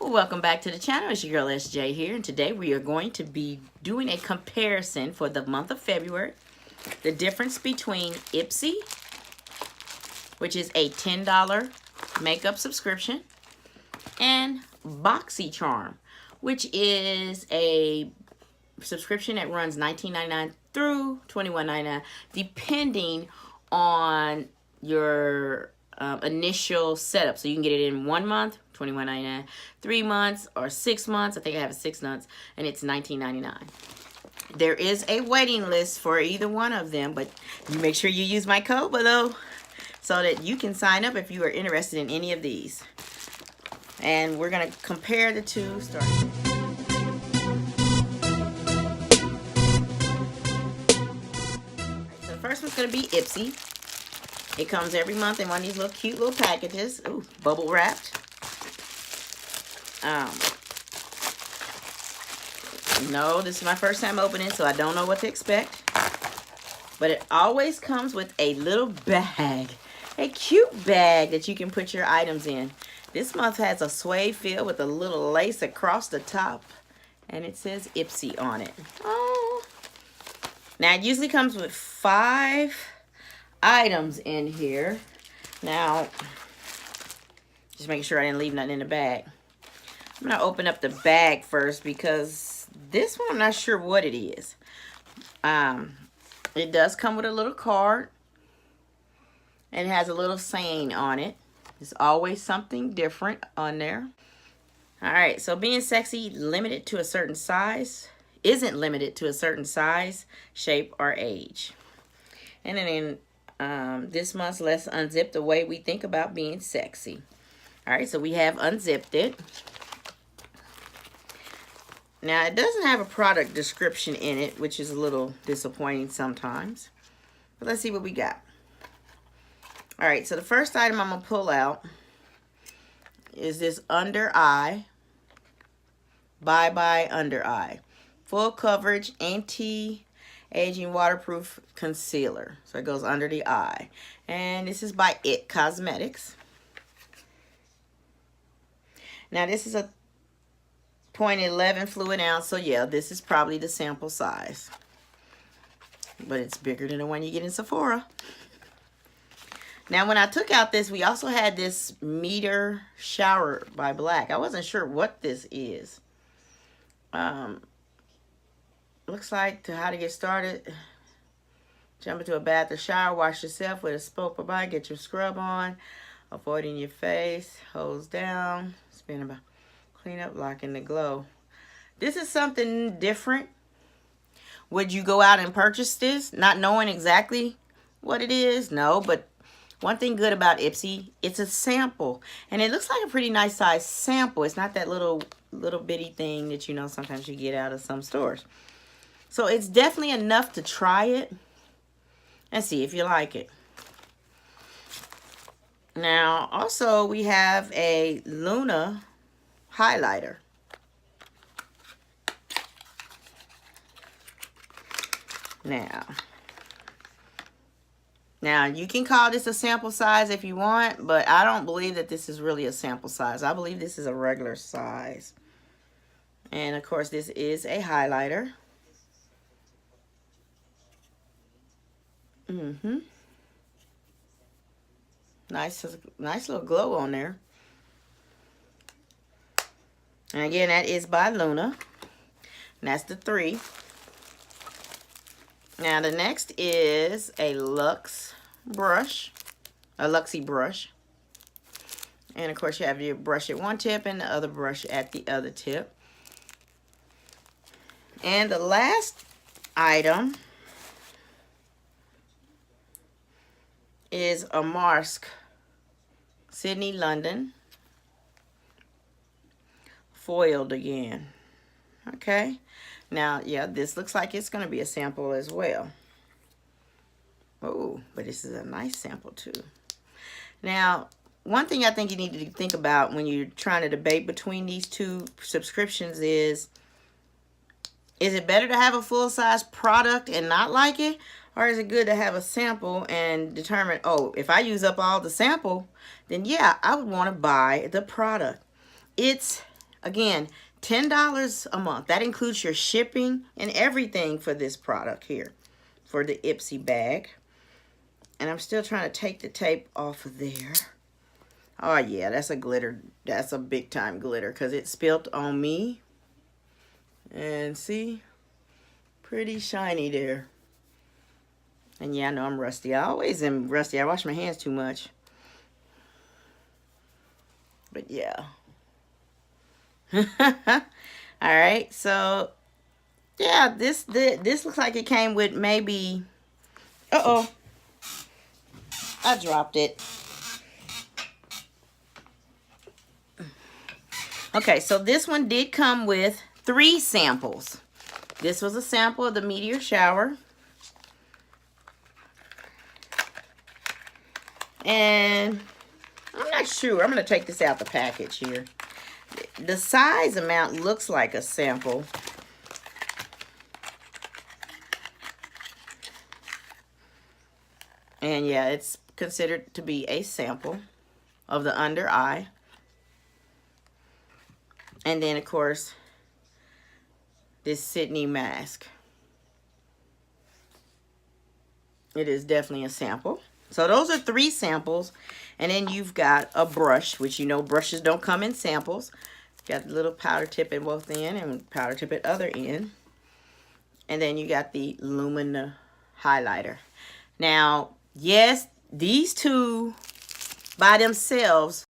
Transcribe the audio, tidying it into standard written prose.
Welcome back to the channel. It's your girl SJ here, and today we are going to be doing a comparison for the month of February. The difference between Ipsy, which is a $10 makeup subscription, and BoxyCharm, which is a subscription that runs $19.99 through $21.99, depending on your initial setup. So you can get it in 1 month, $21.99, 3 months, or 6 months. I think I have it 6 months, and it's $19.99. There is a waiting list for either one of them, but you make sure you use my code below so that you can sign up if you are interested in any of these. And we're going to compare the two. So the first one's going to be Ipsy. It comes every month in one of these little cute little packages. Ooh, bubble wrapped. No, this is my first time opening, so I don't know what to expect. But it always comes with a little bag. A cute bag that you can put your items in. This month has a suede feel with a little lace across the top. And it says Ipsy on it. Oh. Now, it usually comes with 5 items in here. Now, just making sure I didn't leave nothing in the bag. I'm going to open up the bag first because this one I'm not sure what it is. It does come with a little card. And it has a little saying on it. There's always something different on there. Alright, so being sexy limited to a certain size isn't limited to a certain size, shape, or age. And then this month, let's unzip the way we think about being sexy. Alright, so we have unzipped it. Now, it doesn't have a product description in it, which is a little disappointing sometimes. But let's see what we got. Alright, so the first item I'm going to pull out is this under eye. Bye Bye Under Eye. Full coverage, anti-aging waterproof concealer. So it goes under the eye. And this is by It Cosmetics. Now this is a 0.11 fluid ounce. So yeah, this is probably the sample size. But it's bigger than the one you get in Sephora. Now, when I took out this, we also had this Meter Shower by Black. I wasn't sure what this is. Looks like how to get started. Jump into a bath or shower. Wash yourself with a soap or body. Get your scrub on. Avoiding your face. Hose down. Spin about. Clean up. Lock in the glow. This is something different. Would you go out and purchase this? Not knowing exactly what it is? No, but one thing good about Ipsy, it's a sample. And it looks like a pretty nice size sample. It's not that little bitty thing that, you know, sometimes you get out of some stores. So it's definitely enough to try it and see if you like it. Now, also we have a Luna highlighter. Now, you can call this a sample size if you want, but I don't believe that this is really a sample size. I believe this is a regular size. And, of course, this is a highlighter. Nice little glow on there. And, again, that is by Luna. And that's the 3. Now, the next is a Luxy brush. And, of course, you have your brush at one tip and the other brush at the other tip. And the last item is a mask. Sydney, London. Foiled again. Okay. Now, yeah, this looks like it's going to be a sample as well. Oh, but this is a nice sample too. Now, one thing I think you need to think about when you're trying to debate between these two subscriptions is it better to have a full-size product and not like it? Or is it good to have a sample and determine, oh, if I use up all the sample, then yeah, I would want to buy the product. It's Again, $10 a month. That includes your shipping and everything for this product here, for the Ipsy bag. And I'm still trying to take the tape off of there. Oh yeah, that's a glitter. That's a big time glitter because it spilled on me. And see, pretty shiny there. And yeah, I know I'm rusty. I always am rusty. I wash my hands too much. But yeah. Alright, so yeah, this looks like it came with maybe, uh-oh, I dropped it. Okay, so this one did come with 3 samples. This was a sample of the meteor shower. And I'm not sure. I'm going to take this out the package here. The size amount looks like a sample. And yeah, it's considered to be a sample of the under eye. And then, of course, this Sydney mask. It is definitely a sample. So those are 3 samples. And then you've got a brush, which you know brushes don't come in samples. Got the little powder tip at both end and powder tip at other end. And then you got the Lumina highlighter. Now, yes, these two by themselves